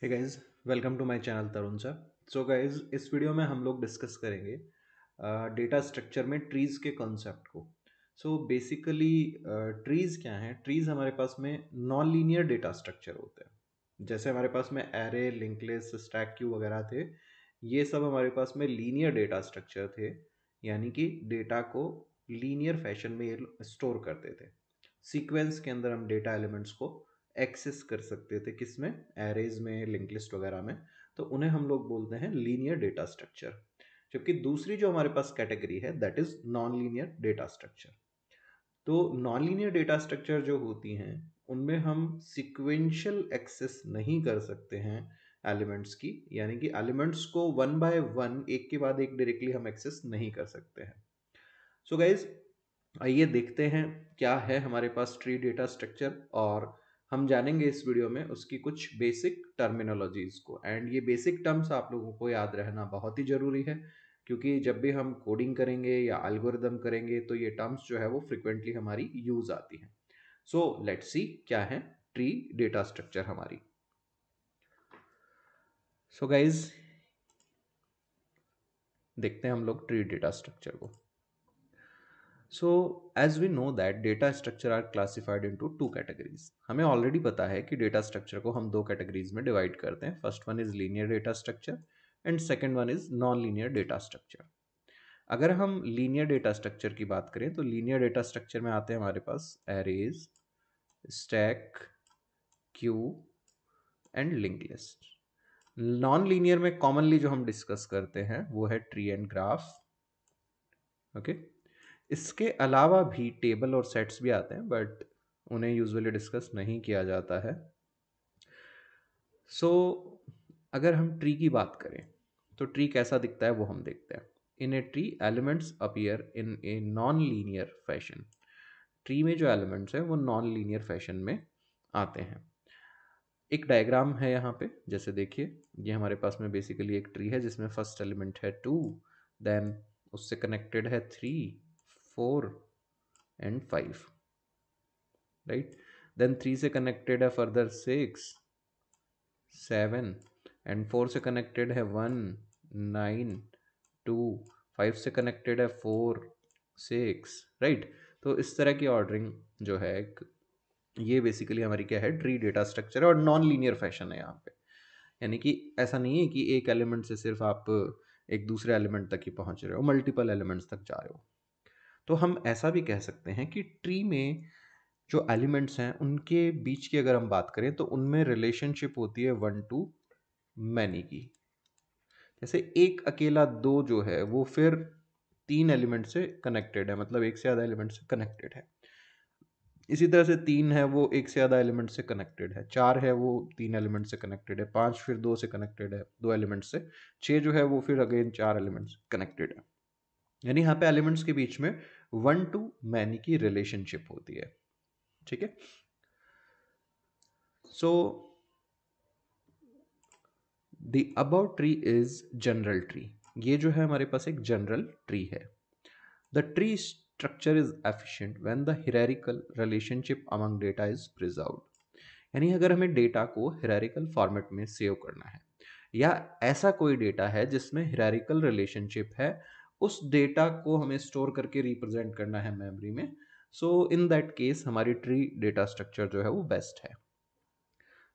Hey guys, welcome to my channel Tarun sir. So guys, इस video में हम लोग डिस्कस करेंगे डेटा स्ट्रक्चर में ट्रीज के कॉन्सेप्ट को। सो बेसिकली ट्रीज क्या हैं? ट्रीज हमारे पास में नॉन लीनियर डेटा स्ट्रक्चर होते हैं। जैसे हमारे पास में array, link list, stack queue वगैरह थे, ये सब हमारे पास में लीनियर डेटा स्ट्रक्चर थे, यानी कि डेटा को लीनियर फैशन में ये स्टोर करते थे। सीक्वेंस के अंदर हम डेटा एलिमेंट्स को एक्सेस कर सकते थे, किसमें? एरेज में, लिंक लिस्ट वगैरह में। तो उन्हें हम लोग बोलते हैं लीनियर डेटा स्ट्रक्चर। जबकि दूसरी जो हमारे पास कैटेगरी है, that is non linear data structure. तो नॉन लीनियर डेटा स्ट्रक्चर जो होती हैं, उनमें हम सिक्वेंशियल एक्सेस नहीं कर सकते हैं एलिमेंट्स की, यानी कि एलिमेंट्स को वन बाय वन, एक के बाद एक डायरेक्टली हम एक्सेस नहीं कर सकते हैं। सो गाइज, आइए देखते हैं क्या है हमारे पास ट्री डेटा स्ट्रक्चर, और हम जानेंगे इस वीडियो में उसकी कुछ बेसिक टर्मिनोलॉजीज को। एंड ये बेसिक टर्म्स आप लोगों को याद रहना बहुत ही जरूरी है, क्योंकि जब भी हम कोडिंग करेंगे या एल्गोरिदम करेंगे तो ये टर्म्स जो है वो फ्रिक्वेंटली हमारी यूज आती हैं। सो लेट्स सी क्या है ट्री डेटा स्ट्रक्चर हमारी। सो गाइज, देखते हैं हम लोग ट्री डेटा स्ट्रक्चर को। So as we know that data structure are classified into two categories. हमें ऑलरेडी पता है कि डेटा स्ट्रक्चर को हम दो कैटेगरीज में डिवाइड करते हैं। First one is linear data structure and second one is non linear data structure. अगर हम लीनियर डेटा स्ट्रक्चर की बात करें तो लीनियर डेटा स्ट्रक्चर में आते हैं हमारे पास arrays, stack, queue and link list. Non linear में कॉमनली जो हम डिस्कस करते हैं वो है ट्री एंड ग्राफ। ओके, इसके अलावा भी टेबल और सेट्स भी आते हैं, बट उन्हें यूजुअली डिस्कस नहीं किया जाता है। सो अगर हम ट्री की बात करें तो ट्री कैसा दिखता है वो हम देखते हैं। In a tree elements appear in a non linear fashion. Tree में जो एलिमेंट्स हैं वो नॉन लीनियर फैशन में आते हैं। एक डायग्राम है यहाँ पे, जैसे देखिए, ये हमारे पास में बेसिकली एक ट्री है जिसमें फर्स्ट एलिमेंट है 2, देन उससे कनेक्टेड है 3, 4 एंड 5, राइट। देन 3 से कनेक्टेड है फर्दर 6, 7 एंड 4 से कनेक्टेड है 1, 9, 2, 5 से कनेक्टेड है 4, 6, राइट। तो इस तरह की ऑर्डरिंग जो है, ये बेसिकली हमारी क्या है, ट्री डेटा स्ट्रक्चर है, और नॉन लीनियर फैशन है यहाँ पे। यानी कि ऐसा नहीं है कि एक एलिमेंट से सिर्फ आप एक दूसरे एलिमेंट तक ही पहुंच रहे हो, मल्टीपल एलिमेंट्स तक जा रहे हो। तो हम ऐसा भी कह सकते हैं कि ट्री में जो एलिमेंट्स हैं उनके बीच की अगर हम बात करें तो उनमें रिलेशनशिप होती है वन टू मैनी की। जैसे एक अकेला दो जो है वो फिर तीन एलिमेंट से कनेक्टेड है, मतलब एक से ज़्यादा एलिमेंट से कनेक्टेड है। इसी तरह से तीन है वो एक से ज़्यादा एलिमेंट से कनेक्टेड है, चार है वो तीन एलिमेंट से कनेक्टेड है, पाँच फिर दो से कनेक्टेड है, दो एलिमेंट से, छः जो है वो फिर अगेन चार एलिमेंट्स कनेक्टेड है। यानी यहाँ पे एलिमेंट्स के बीच में वन टू मैनी की रिलेशनशिप होती है। ठीक है। So the above tree is general tree. ये जो है हमारे पास एक जनरल ट्री है। The tree structure is efficient when the hierarchical relationship among data is preserved. यानी अगर हमें डेटा को हियरार्किकल फॉर्मेट में सेव करना है, या ऐसा कोई डेटा है जिसमें हियरार्किकल रिलेशनशिप है, उस डेटा को हमें स्टोर करके रिप्रेजेंट करना है मेमोरी में, सो इन दैट केस हमारी ट्री डेटा स्ट्रक्चर जो है वो बेस्ट है।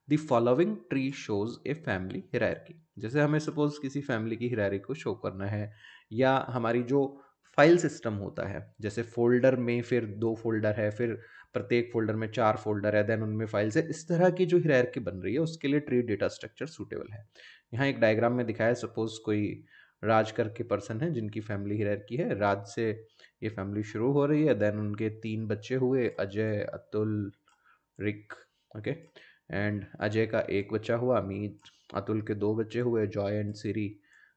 The following tree shows a family hierarchy. जैसे हमें सपोज किसी फैमिली की हियरार्की को शो करना है, या हमारी जो फाइल सिस्टम होता है, जैसे फोल्डर में फिर दो फोल्डर है, फिर प्रत्येक फोल्डर में चार फोल्डर है, देन उनमें फाइल्स है, इस तरह की जो हियरार्की बन रही है उसके लिए ट्री डेटा स्ट्रक्चर सूटेबल है। यहाँ एक डायग्राम में दिखाया है, सपोज कोई राज करके पर्सन है जिनकी फैमिली हियरार्की है। राज से ये फैमिली शुरू हो रही है, देन उनके तीन बच्चे हुए, अजय, अतुल, रिक। ओके, एंड अजय का एक बच्चा हुआ अमित, अतुल के दो बच्चे हुए जॉय एंड सिरी,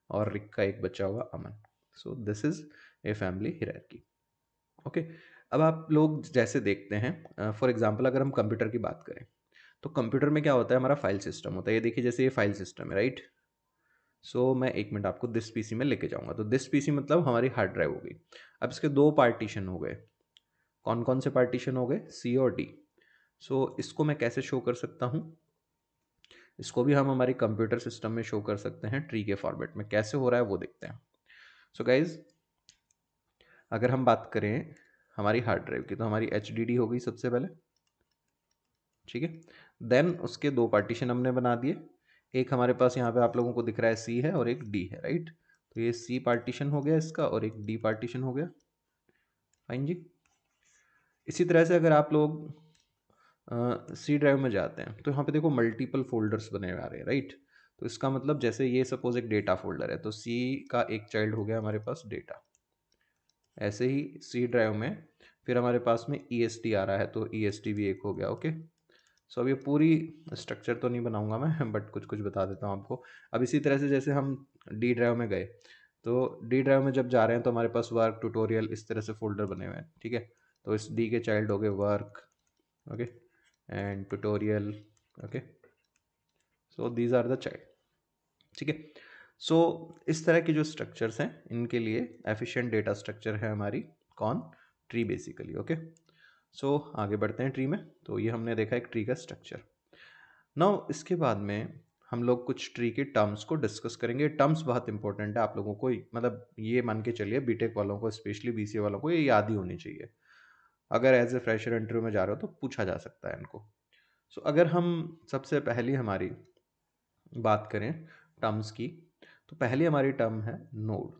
और रिक का एक बच्चा हुआ Aman. So this is a family hierarchy. Okay, अब आप लोग जैसे देखते हैं, फॉर एग्जांपल अगर हम कंप्यूटर की बात करें तो कंप्यूटर में क्या होता है, हमारा फाइल सिस्टम होता है। ये देखिए, जैसे ये फाइल सिस्टम है, राइट। सो मैं एक मिनट आपको दिस पीसी में लेके जाऊंगा। तो दिस पीसी मतलब हमारी हार्ड ड्राइव हो गई। अब इसके दो पार्टीशन हो गए। कौन कौन से पार्टीशन हो गए? सी और डी। सो इसको मैं कैसे शो कर सकता हूँ? इसको भी हम हमारी कंप्यूटर सिस्टम में शो कर सकते हैं ट्री के फॉर्मेट में। कैसे हो रहा है वो देखते हैं। सो गाइज, अगर हम बात करें हमारी हार्ड ड्राइव की, तो हमारी HDD हो गई सबसे पहले, ठीक है। देन उसके दो पार्टीशन हमने बना दिए। एक हमारे पास यहाँ पे आप लोगों को दिख रहा है C है और एक D है, राइट। तो ये C पार्टीशन हो गया इसका और एक D पार्टीशन हो गया। फाइन जी। इसी तरह से अगर आप लोग सी ड्राइव में जाते हैं तो यहाँ पे देखो मल्टीपल फोल्डर्स बने हुए आ रहे हैं, राइट। तो इसका मतलब जैसे ये सपोज एक डेटा फोल्डर है, तो सी का एक चाइल्ड हो गया हमारे पास डेटा। ऐसे ही सी ड्राइव में फिर हमारे पास में ESD आ रहा है, तो ESD भी एक हो गया। ओके, सो अब ये पूरी स्ट्रक्चर तो नहीं बनाऊंगा मैं, बट कुछ कुछ बता देता हूँ आपको। अब इसी तरह से जैसे हम डी ड्राइव में गए, तो डी ड्राइव में जब जा रहे हैं तो हमारे पास वर्क, ट्यूटोरियल, इस तरह से फोल्डर बने हुए हैं, ठीक है। तो इस डी के चाइल्ड हो गए work, okay, and tutorial, okay. So these are the child, ठीक है। सो इस तरह की जो स्ट्रक्चर्स हैं, इनके लिए एफिशिएंट डेटा स्ट्रक्चर है हमारी कौन, ट्री बेसिकली। ओके, सो आगे बढ़ते हैं ट्री में। तो ये हमने देखा एक ट्री का स्ट्रक्चर। नाउ इसके बाद में हम लोग कुछ ट्री के टर्म्स को डिस्कस करेंगे। टर्म्स बहुत इंपॉर्टेंट है आप लोगों को, मतलब ये मान के चलिए बीटेक वालों को, स्पेशली BCA वालों को ये याद ही होनी चाहिए। अगर एज ए फ्रेशर इंटरव्यू में जा रहे हो तो पूछा जा सकता है इनको। सो अगर हम सबसे पहली हमारी बात करें टर्म्स की, तो पहली हमारी टर्म है नोड।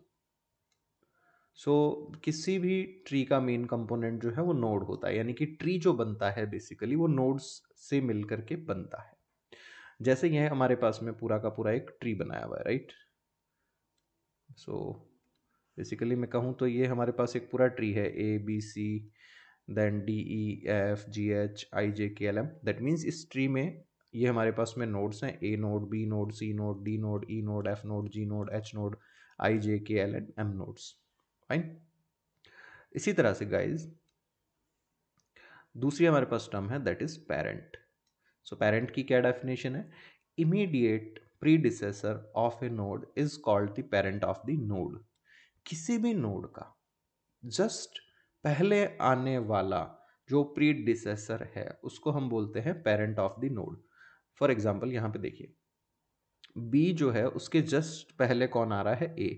सो किसी भी ट्री का मेन कंपोनेंट जो है वो नोड होता है, यानी कि ट्री जो बनता है बेसिकली वो नोड्स से मिलकर के बनता है। जैसे यह हमारे पास में पूरा का पूरा एक ट्री बनाया हुआ है, राइट। सो बेसिकली मैं कहूँ तो ये हमारे पास एक पूरा ट्री है, ABC, then DEFGHIJKLM। That means इस ट्री में ये हमारे पास में नोड्स हैं, A node, B node, C node, D node, E node, F node, G node, H node, IJKL and M nodes. Fine. इसी तरह से गाइज दूसरी हमारे पास टर्म है that is parent. So parent की क्या डेफिनेशन है, immediate predecessor of a node is called the parent of the node. किसी भी नोड का जस्ट पहले आने वाला जो प्रीडिसेसर है उसको हम बोलते हैं parent of the node. For example यहाँ पे देखिए, B जो है उसके जस्ट पहले कौन आ रहा है, A।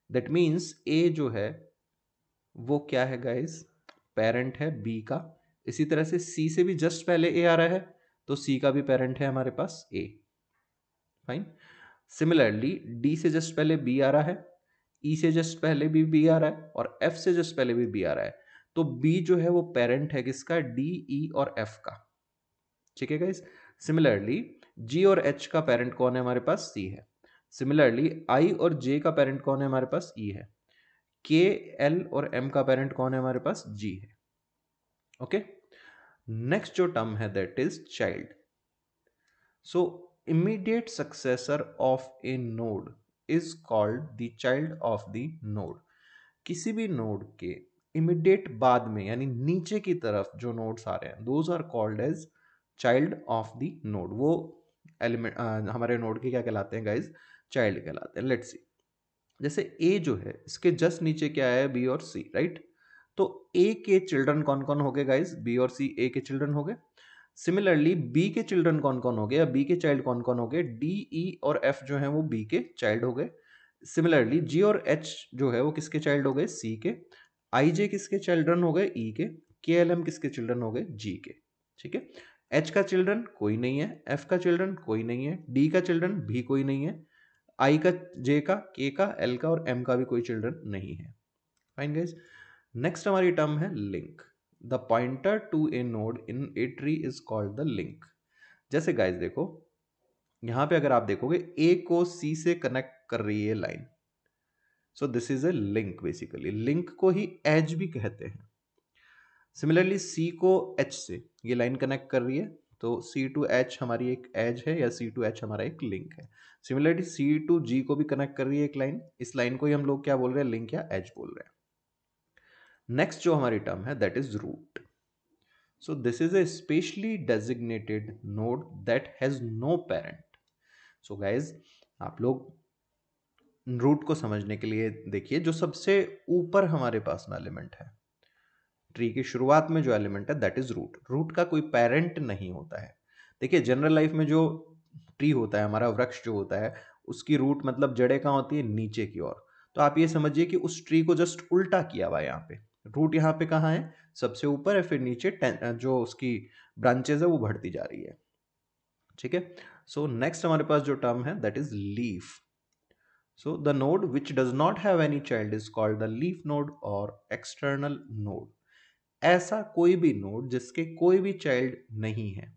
दैट मीन्स A जो है वो क्या है गाइज, पेरेंट है B का। इसी तरह से C से भी जस्ट पहले A आ रहा है, तो C का भी पेरेंट है हमारे पास A। फाइन। सिमिलरली D से जस्ट पहले B आ रहा है, E से जस्ट पहले भी B आ रहा है, और F से जस्ट पहले भी B आ रहा है। तो B जो है वो पेरेंट है किसका, D, E और F का, ठीक है गाइज। सिमिलरली G और H का पेरेंट कौन है हमारे पास, C है। सिमिलरली I और J का पेरेंट कौन है हमारे पास, E है। K, L और M का पेरेंट कौन है हमारे पास, G है। ओके, नेक्स्ट जो टर्म है that is child. So immediate successor of a node is called the child of the node. किसी भी नोड के इमीडिएट बाद में, यानी नीचे की तरफ जो नोड्स आ रहे हैं, those are called as child of the node. वो एलिमेंट हमारे नोड के क्या कहलाते हैं गाइज, चाइल्ड कहलाते हैं। लेट्स सी, जैसे A जो है इसके जस्ट नीचे क्या है, B और C, राइट। तो A के चिल्ड्रन कौन कौन हो गए गाइज, B और C A के चिल्ड्रन हो गए। सिमिलरली B के चिल्ड्रन कौन कौन हो गए, या B के चाइल्ड कौन कौन हो गए, D, E और F जो है वो B के चाइल्ड हो गए। सिमिलरली G और H जो है वो किसके चाइल्ड हो गए, C के। IJ किसके चिल्ड्रन हो गए, E के। KLM किसके चिल्ड्रन हो गए, G के, ठीक है। H का चिल्ड्रन कोई नहीं है, F का चिल्ड्रन कोई नहीं है, D का चिल्ड्रन भी कोई नहीं है, I का, J का, K का, L का और M का भी कोई चिल्ड्रन नहीं है। Fine guys. नेक्स्ट हमारी टर्म है link. The pointer to a node in a tree is called the link. जैसे गाइज देखो, यहां पे अगर आप देखोगे A को C से कनेक्ट कर रही है line, so this is A link. Basically link को ही एज भी कहते हैं। सिमिलरली C को H से ये लाइन कनेक्ट कर रही है, तो C टू H हमारी एक एज है, या C टू H हमारा एक लिंक है। सिमिलरली C टू G को भी कनेक्ट कर रही है एक लाइन, इस लाइन को ही हम लोग क्या बोल रहे हैं, लिंक या एज बोल रहे हैं। नेक्स्ट जो हमारी टर्म है that is root. So this is a specially designated node that has no parent. So guys आप लोग रूट को समझने के लिए देखिए, जो सबसे ऊपर हमारे पास में एलिमेंट है ट्री की शुरुआत में, जो एलिमेंट है दैट इज रूट। रूट का कोई पेरेंट नहीं होता है। देखिए जनरल लाइफ में जो ट्री होता है, हमारा वृक्ष जो होता है, उसकी रूट मतलब जड़ें कहाँ होती है, नीचे की ओर। तो आप ये समझिए कि उस ट्री को जस्ट उल्टा किया हुआ है यहाँ पे। रूट यहाँ पे कहाँ है, सबसे ऊपर है, फिर नीचे जो उसकी ब्रांचेज है वो बढ़ती जा रही है। ठीक है। सो नेक्स्ट हमारे पास जो टर्म है that is leaf. So the node which does not have any child is called the leaf node or external node. ऐसा कोई भी नोड जिसके कोई भी चाइल्ड नहीं है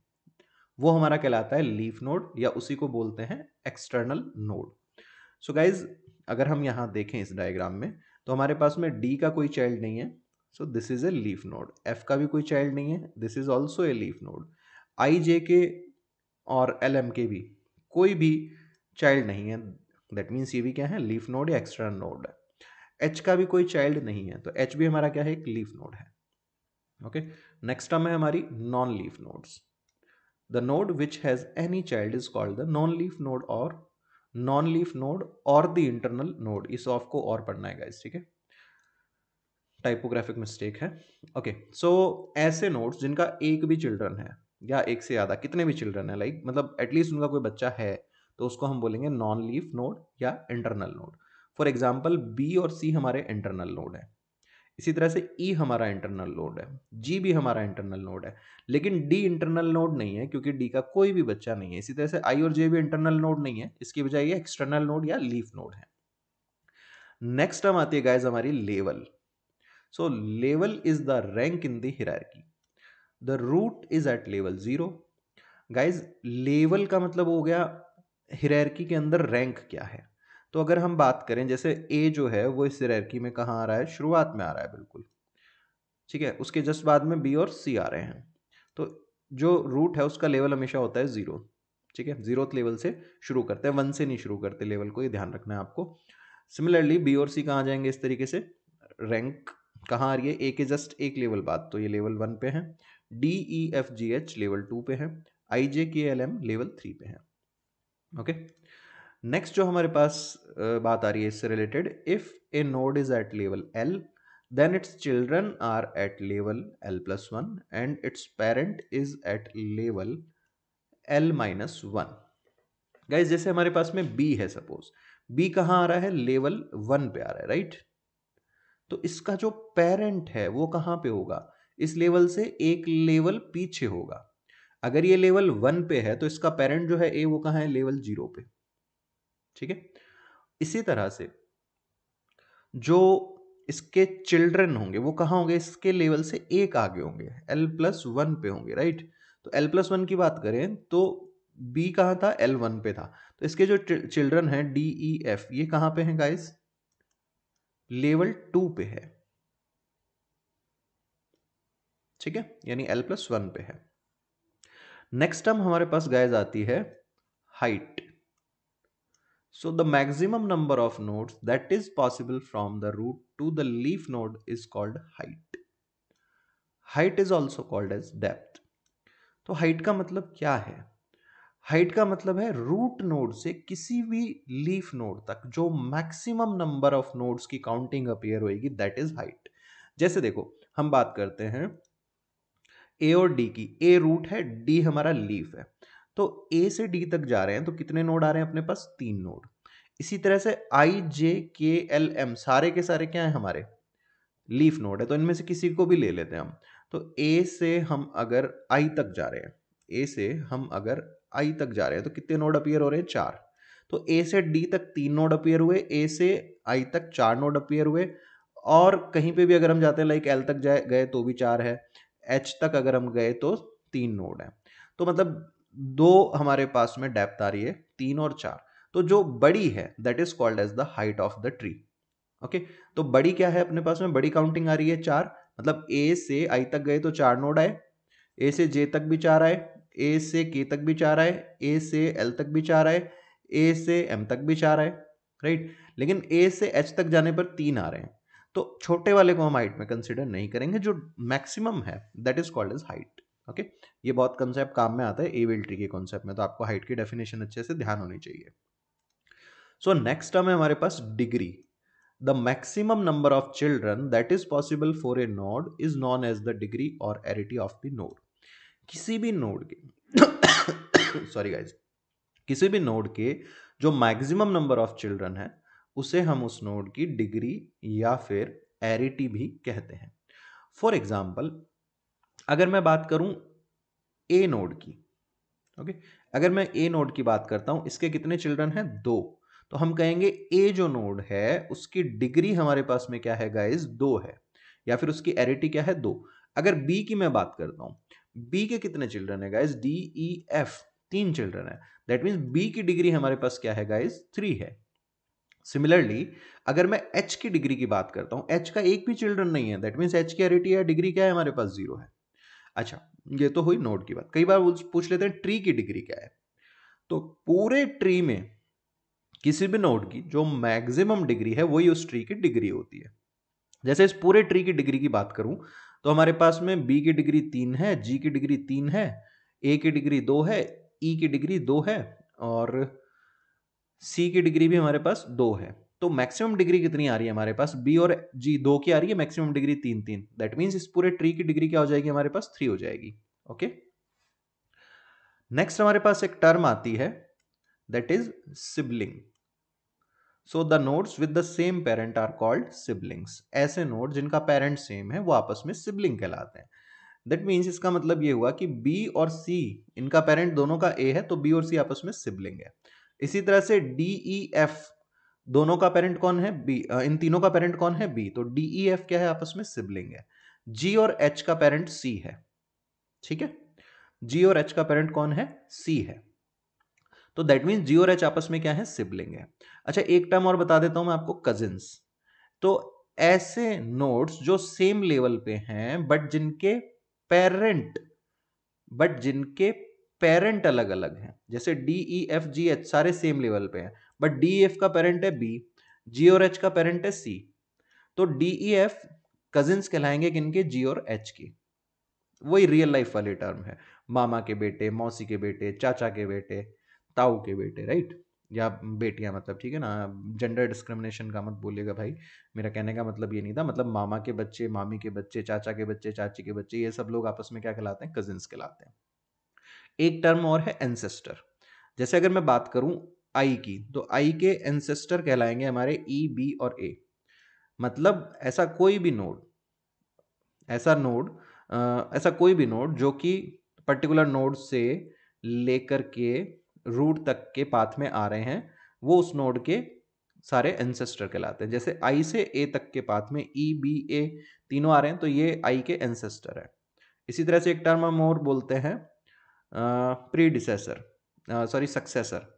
वो हमारा कहलाता है लीफ नोड, या उसी को बोलते हैं एक्सटर्नल नोड। सो गाइज अगर हम यहाँ देखें इस डायग्राम में, तो हमारे पास में डी का कोई चाइल्ड नहीं है, so this is a leaf node. F का भी कोई चाइल्ड नहीं है, this is also a leaf node. I J K और एल एम के भी कोई भी चाइल्ड नहीं है, दैट मीन्स ये भी क्या है, लीफ नोड या एक्सटर्नल नोड है। एच का भी कोई चाइल्ड नहीं है, तो एच भी हमारा क्या है, एक लीफ नोड है। ओके, नेक्स्ट टर्म है हमारी non leaf nodes. The node which has any child is called the non leaf node और नॉन लीफ नोड और द इंटरनल नोड। इस ऑफ को और पढ़ना है गाइस, ठीक है, टाइपोग्राफिक मिस्टेक है। ओके, सो ऐसे नोड्स जिनका एक भी चिल्ड्रन है या एक से ज्यादा, कितने भी चिल्ड्रन है, लाइक मतलब एटलीस्ट उनका कोई बच्चा है, तो उसको हम बोलेंगे नॉन लीफ नोड या internal node. For example B और सी हमारे इंटरनल नोड है, इसी तरह से ई हमारा इंटरनल नोड है, जी भी हमारा इंटरनल नोड है, लेकिन डी इंटरनल नोड नहीं है क्योंकि डी का कोई भी बच्चा नहीं है। इसी तरह से आई और जे भी इंटरनल नोड नहीं है, इसकी बजाय ये एक्सटर्नल नोड या लीफ नोड है। नेक्स्ट टर्म आती है गाइज हमारी level. So level is the rank in the hierarchy. The root is at level 0। Guys level का मतलब हो गया हियरार्की के अंदर रैंक क्या है। तो अगर हम बात करें, जैसे ए जो है वो इस हियरार्की में कहाँ आ रहा है, शुरुआत में आ रहा है बिल्कुल, ठीक है, उसके जस्ट बाद में बी और सी आ रहे हैं। तो जो रूट है उसका लेवल हमेशा होता है 0। ठीक है, 0th लेवल से शुरू करते हैं, 1 से नहीं शुरू करते लेवल को, ये ध्यान रखना है आपको। सिमिलरली बी और सी कहाँ जाएंगे इस तरीके से, रैंक कहाँ आ रही है, ए के जस्ट एक लेवल बाद, तो ये लेवल 1 पे है, D E F G H level 2 पे है, आई जे के एल एम लेवल 3 पे है। ओके, नेक्स्ट जो हमारे पास बात आ रही है इससे related, if a node is at level L then its children are at level l plus 1 and its parent is at level l minus 1। Guys जैसे हमारे पास में b है, सपोज b कहाँ आ रहा है, लेवल 1 पे आ रहा है, राइट। तो इसका जो पेरेंट है वो कहाँ पे होगा, इस लेवल से एक लेवल पीछे होगा। अगर ये लेवल 1 पे है तो इसका पेरेंट जो है a वो कहाँ है, लेवल 0 पे। ठीक है, इसी तरह से जो इसके चिल्ड्रन होंगे वो कहाँ होंगे, इसके लेवल से एक आगे होंगे, l+1 पे होंगे, राइट। तो l+1 की बात करें तो b कहाँ था, l1 पे था। तो इसके जो चिल्ड्रन हैं d e f, ये कहाँ पे हैं गाइस, लेवल 2 पे है। ठीक है, यानी l+1 पे है। नेक्स्ट टर्म हमारे पास गाइस आती है height. So the maximum number of nodes that is possible from the root to the leaf node is called height. Height is also called as depth. तो height का मतलब क्या है, हाइट का मतलब है रूट नोड से किसी भी लीफ नोड तक जो मैक्सिमम नंबर ऑफ नोड्स की काउंटिंग अपीयर होगी, दैट इज हाइट। जैसे देखो हम बात करते हैं ए और डी की, ए रूट है, डी हमारा लीफ है, तो ए से डी तक जा रहे हैं तो कितने नोड आ रहे हैं अपने पास, 3 नोड। इसी तरह से आई जे के एल एम सारे के सारे क्या है, हमारे लीफ नोड है, तो इनमें से किसी को भी ले लेते हैं हम। तो ए से हम अगर आई तक जा रहे हैं, ए से हम अगर आई तक जा रहे हैं तो कितने नोड अपीयर हो रहे हैं, 4। तो ए से डी तक 3 नोड अपीयर हुए, ए से आई तक 4 नोड अपीयर हुए, और कहीं पे भी अगर हम जाते हैं लाइक एल तक जाए गए तो भी 4 है, एच तक अगर हम गए तो 3 नोड है। तो मतलब दो हमारे पास में डेप्थ आ रही है, 3 और 4। तो जो बड़ी है that is called as the height of the tree. Okay, तो बड़ी क्या है अपने पास में, बड़ी काउंटिंग आ रही है 4, मतलब ए से आई तक गए तो 4 नोड आए, ए से जे तक भी 4 आए, ए से के तक भी 4 आए, ए से एल तक भी 4 आए, ए से एम तक भी 4 आए, राइट। लेकिन ए से एच तक जाने पर 3 आ रहे हैं, तो छोटे वाले को हम हाइट में कंसिडर नहीं करेंगे, जो मैक्सिमम है that is called as height. Okay, ये बहुत कंसेप्ट काम में आता है ए विल ट्री के कॉन्सेप्ट में, तो आपको हाइट की डेफिनेशन अच्छे से ध्यान होनी चाहिए। सो नेक्स्ट टर्म है हमारे पास degree. The maximum number of children that is possible for a node is known as the degree or arity of the node. किसी भी नोड के सॉरी गाइज, किसी भी नोड के जो मैक्सिमम नंबर ऑफ चिल्ड्रन है उसे हम उस नोड की डिग्री या फिर एरिटी भी कहते हैं। फॉर एग्जाम्पल, अगर मैं बात करूं ए नोड की, ओके, अगर मैं ए नोड की बात करता हूं, इसके कितने चिल्ड्रन हैं? 2। तो हम कहेंगे ए जो नोड है उसकी डिग्री हमारे पास में क्या है गाइस? 2 है, या फिर उसकी एरिटी क्या है? 2। अगर बी की मैं बात करता हूं, बी के कितने चिल्ड्रन है guys? D E F, 3 children है। दैट मीन्स बी की डिग्री हमारे पास क्या है गाइस? 3 है। सिमिलरली अगर मैं एच की डिग्री की बात करता हूं, एच का एक भी चिल्ड्रन नहीं है, दैट मीन्स एच की एरिटी या डिग्री क्या है हमारे पास? 0 है। अच्छा, ये तो हुई नोड की बात। कई बार पूछ लेते हैं ट्री की डिग्री क्या है। तो पूरे ट्री में किसी भी नोड की जो मैक्सिमम डिग्री है वही उस ट्री की डिग्री होती है। जैसे इस पूरे ट्री की डिग्री की बात करूं तो हमारे पास में बी की डिग्री 3 है, जी की डिग्री 3 है, ए की डिग्री 2 है, ई की डिग्री 2 है, और सी की डिग्री भी हमारे पास 2 है। तो मैक्सिमम डिग्री कितनी आ रही है हमारे पास? बी और जी 2 की आ रही है, मैक्सिमम डिग्री 3 3। दैट मीन्स इस पूरे ट्री की डिग्री क्या हो जाएगी हमारे पास? 3 हो जाएगी। ओके, नेक्स्ट हमारे पास एक टर्म आती है that is sibling. So the nodes with the same parent are called siblings. ऐसे नोड जिनका पेरेंट सेम है वो आपस में सिबलिंग कहलाते हैं। दैट मीन्स इसका मतलब ये हुआ कि B और C, इनका पेरेंट दोनों का A है, तो B और C आपस में सिबलिंग है। इसी तरह से D E F, दोनों का पेरेंट कौन है? B। इन तीनों का पेरेंट कौन है? B। तो D E F क्या है? आपस में सिबलिंग है। G और H का पेरेंट C है। ठीक है, G और H का पेरेंट कौन है? C है। तो दैट मीन्स G और H आपस में क्या है? सिबलिंग है। अच्छा, एक टर्म और बता देता हूं मैं आपको, कजिन्स। तो ऐसे नोड्स जो सेम लेवल पे हैं पेरेंट बट जिनके पेरेंट अलग अलग हैं, जैसे D E F G H सारे सेम लेवल पे हैं, बट डी एफ का पेरेंट है बी, जी और एच का पेरेंट है सी। तो डी ई एफ कजिन्स कहलाएंगे किनके? जी और एच की। वही रियल लाइफ वाली टर्म है, मामा के बेटे, मौसी के बेटे, चाचा के बेटे, ताऊ के बेटे, राइट, या बेटियां, मतलब ठीक है ना। जेंडर डिस्क्रिमिनेशन का मत बोलिएगा भाई, मेरा कहने का मतलब ये नहीं था। मतलब मामा के बच्चे, मामी के बच्चे, चाचा के बच्चे, चाची के बच्चे, ये सब लोग आपस में क्या कहलाते हैं? कजिन्स कहलाते हैं। एक टर्म और है एंसेस्टर। जैसे अगर मैं बात करूं आई की, तो आई के एंसेस्टर कहलाएंगे हमारे ई, बी और ए। मतलब ऐसा कोई भी नोड जो कि पर्टिकुलर नोड से लेकर के रूट तक के पाथ में आ रहे हैं, वो उस नोड के सारे एंसेस्टर कहलाते हैं। जैसे आई से ए तक के पाथ में ई, बी, ए तीनों आ रहे हैं, तो ये आई के एंसेस्टर है। इसी तरह से एक टर्म हम और बोलते हैं प्रीडिसेसर, सॉरी सक्सेसर।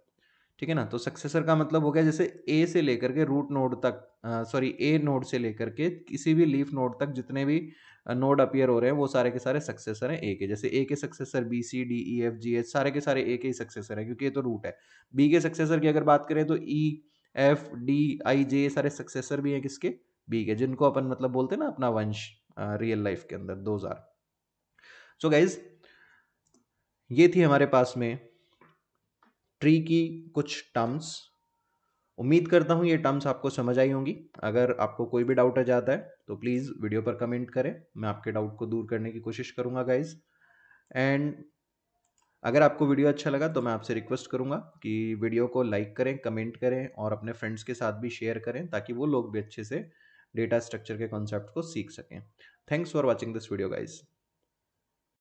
ठीक है ना, तो सक्सेसर का मतलब हो गया जैसे ए से लेकर के रूट नोड तक, सॉरी ए नोड से लेकर के किसी भी लीफ नोड तक जितने भी नोड अपीयर हो रहे हैं वो सारे के सारे सक्सेसर हैं ए के। जैसे ए के सक्सेसर बी, सी, डी, ई, एफ, जी, एच सारे के सारे ए के ही सक्सेसर है, क्योंकि ये तो रूट है। बी के सक्सेसर की अगर बात करें तो ई, एफ, डी, आई, जे ये सारे सक्सेसर भी हैं किसके? बी के, जिनको अपन मतलब बोलते हैं ना अपना वंश रियल लाइफ के अंदर। Those are. सो गाइज, ये थी हमारे पास में ट्री की कुछ टर्म्स। उम्मीद करता हूँ ये टर्म्स आपको समझ आई होंगी। अगर आपको कोई भी डाउट आ जाता है तो प्लीज़ वीडियो पर कमेंट करें, मैं आपके डाउट को दूर करने की कोशिश करूँगा गाइज। एंड अगर आपको वीडियो अच्छा लगा तो मैं आपसे रिक्वेस्ट करूँगा कि वीडियो को लाइक करें, कमेंट करें और अपने फ्रेंड्स के साथ भी शेयर करें, ताकि वो लोग भी अच्छे से डेटा स्ट्रक्चर के कॉन्सेप्ट को सीख सकें। Thanks for watching this video guys.